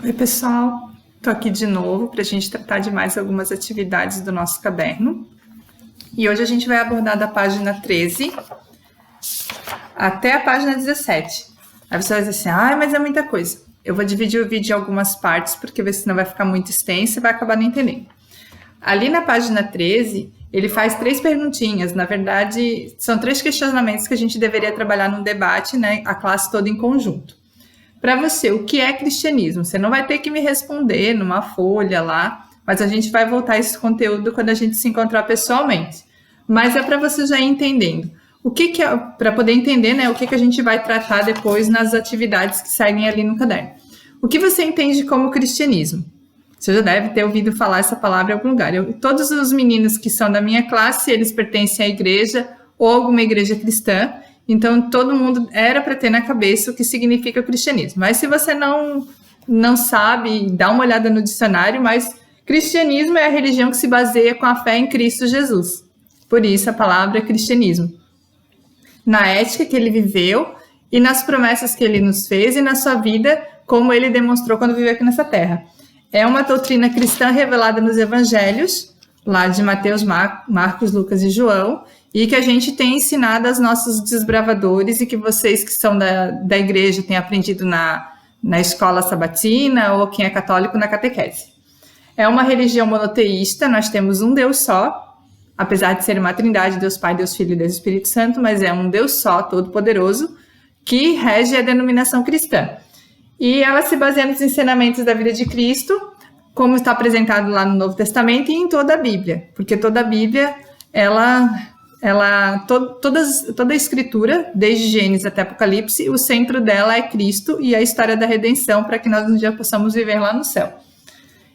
Oi, pessoal. Estou aqui de novo para a gente tratar de mais algumas atividades do nosso caderno. E hoje a gente vai abordar da página 13 até a página 17. Aí você vai dizer assim, mas é muita coisa. Eu vou dividir o vídeo em algumas partes, porque senão vai ficar muito extenso e vai acabar não entendendo. Ali na página 13, ele faz 3 perguntinhas. Na verdade, são 3 questionamentos que a gente deveria trabalhar num debate, né? A classe toda em conjunto. Para você, o que é cristianismo? Você não vai ter que me responder numa folha lá, mas a gente vai voltar a esse conteúdo quando a gente se encontrar pessoalmente. Mas é para você já ir entendendo. O que é, para poder entender, né, o que a gente vai tratar depois nas atividades que seguem ali no caderno. O que você entende como cristianismo? Você já deve ter ouvido falar essa palavra em algum lugar. Todos os meninos que são da minha classe, eles pertencem à igreja ou alguma igreja cristã. Então, todo mundo era para ter na cabeça o que significa o cristianismo. Mas se você não sabe, dá uma olhada no dicionário, mas cristianismo é a religião que se baseia com a fé em Cristo Jesus. Por isso a palavra é cristianismo. Na ética que ele viveu e nas promessas que ele nos fez e na sua vida, como ele demonstrou quando viveu aqui nessa terra. É uma doutrina cristã revelada nos evangelhos, lá de Mateus, Marcos, Lucas e João, e que a gente tem ensinado aos nossos desbravadores e que vocês que são da igreja têm aprendido na escola sabatina ou quem é católico na catequese. É uma religião monoteísta, nós temos um Deus só, apesar de ser uma trindade, Deus Pai, Deus Filho e Deus Espírito Santo, mas é um Deus só, todo-poderoso, que rege a denominação cristã. E ela se baseia nos ensinamentos da vida de Cristo, como está apresentado lá no Novo Testamento e em toda a Bíblia, porque toda a Bíblia, toda a escritura, desde Gênesis até Apocalipse, o centro dela é Cristo e a história da redenção para que nós um dia possamos viver lá no céu.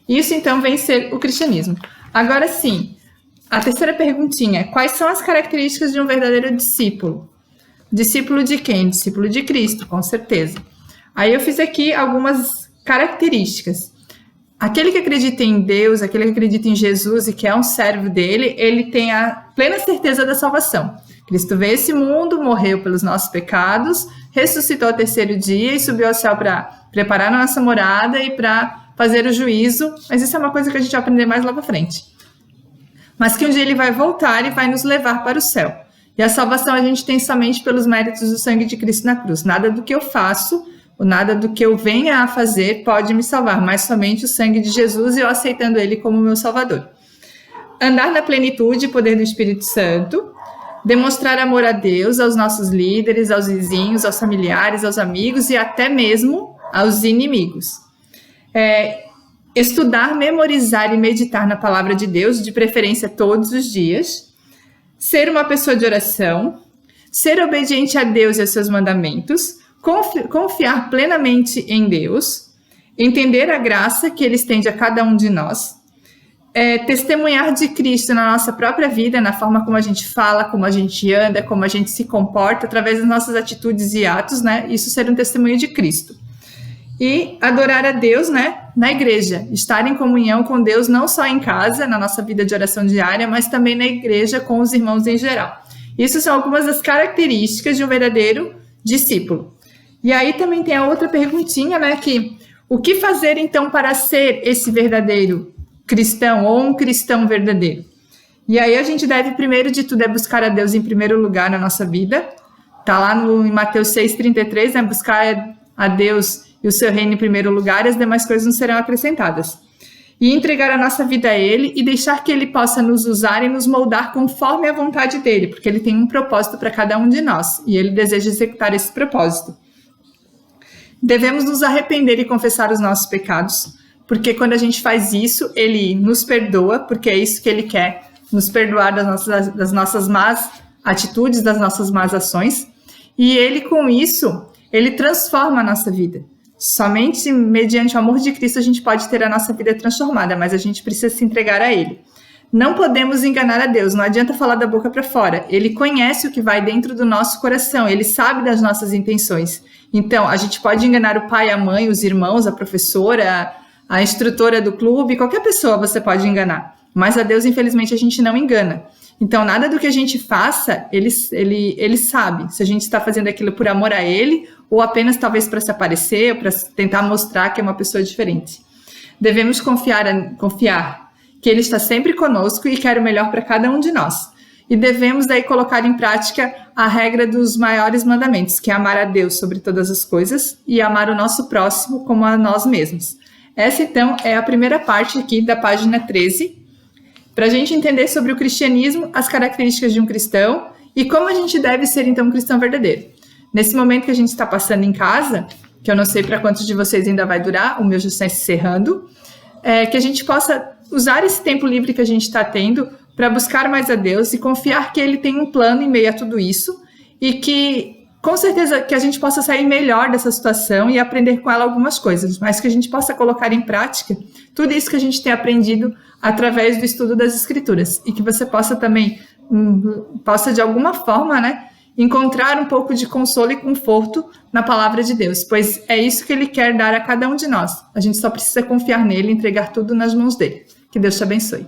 Isso então vem ser o cristianismo. Agora sim, a terceira perguntinha, quais são as características de um verdadeiro discípulo? Discípulo de quem? Discípulo de Cristo, com certeza. Aí eu fiz aqui algumas características. Aquele que acredita em Deus, aquele que acredita em Jesus e que é um servo dele, ele tem a plena certeza da salvação. Cristo veio a esse mundo, morreu pelos nossos pecados, ressuscitou ao 3º dia e subiu ao céu para preparar a nossa morada e para fazer o juízo. Mas isso é uma coisa que a gente vai aprender mais lá para frente. Mas que um dia ele vai voltar e vai nos levar para o céu. E a salvação a gente tem somente pelos méritos do sangue de Cristo na cruz. Nada do que eu faço, nada do que eu venha a fazer pode me salvar, mas somente o sangue de Jesus e eu aceitando ele como meu salvador. Andar na plenitude e poder do Espírito Santo, demonstrar amor a Deus, aos nossos líderes, aos vizinhos, aos familiares, aos amigos e até mesmo aos inimigos. Estudar, memorizar e meditar na palavra de Deus, de preferência todos os dias. Ser uma pessoa de oração, ser obediente a Deus e aos seus mandamentos, confiar plenamente em Deus, entender a graça que Ele estende a cada um de nós, testemunhar de Cristo na nossa própria vida, na forma como a gente fala, como a gente anda, como a gente se comporta, através das nossas atitudes e atos, né? Isso ser um testemunho de Cristo. E adorar a Deus, né, na igreja, estar em comunhão com Deus, não só em casa, na nossa vida de oração diária, mas também na igreja com os irmãos em geral. Isso são algumas das características de um verdadeiro discípulo. E aí também tem a outra perguntinha, né, que o que fazer então para ser esse verdadeiro cristão ou um cristão verdadeiro? E aí a gente deve, primeiro de tudo, buscar a Deus em primeiro lugar na nossa vida. Tá lá em Mateus 6,33, né, buscar a Deus e o seu reino em primeiro lugar, e as demais coisas não serão acrescentadas. E entregar a nossa vida a Ele e deixar que Ele possa nos usar e nos moldar conforme a vontade dEle, porque Ele tem um propósito para cada um de nós, e Ele deseja executar esse propósito. Devemos nos arrepender e confessar os nossos pecados, porque quando a gente faz isso, Ele nos perdoa, porque é isso que Ele quer, nos perdoar das nossas más atitudes, das nossas más ações, e Ele, com isso, Ele transforma a nossa vida. Somente mediante o amor de Cristo a gente pode ter a nossa vida transformada, mas a gente precisa se entregar a Ele. Não podemos enganar a Deus, não adianta falar da boca para fora. Ele conhece o que vai dentro do nosso coração, Ele sabe das nossas intenções. Então, a gente pode enganar o pai, a mãe, os irmãos, a professora, a instrutora do clube, qualquer pessoa você pode enganar. Mas a Deus, infelizmente, a gente não engana. Então, nada do que a gente faça, ele sabe se a gente está fazendo aquilo por amor a ele ou apenas talvez para se aparecer, ou para tentar mostrar que é uma pessoa diferente. Devemos confiar que ele está sempre conosco e quer o melhor para cada um de nós. E devemos daí colocar em prática a regra dos maiores mandamentos, que é amar a Deus sobre todas as coisas e amar o nosso próximo como a nós mesmos. Essa, então, é a primeira parte aqui da página 13, para a gente entender sobre o cristianismo, as características de um cristão e como a gente deve ser, então, um cristão verdadeiro. Nesse momento que a gente está passando em casa, que eu não sei para quantos de vocês ainda vai durar, o meu já está encerrando, que a gente possa usar esse tempo livre que a gente está tendo para buscar mais a Deus e confiar que Ele tem um plano em meio a tudo isso e que, com certeza, que a gente possa sair melhor dessa situação e aprender com ela algumas coisas, mas que a gente possa colocar em prática tudo isso que a gente tem aprendido através do estudo das Escrituras e que você possa também, de alguma forma, né, encontrar um pouco de consolo e conforto na palavra de Deus, pois é isso que Ele quer dar a cada um de nós. A gente só precisa confiar nele e entregar tudo nas mãos dele. Que Deus te abençoe.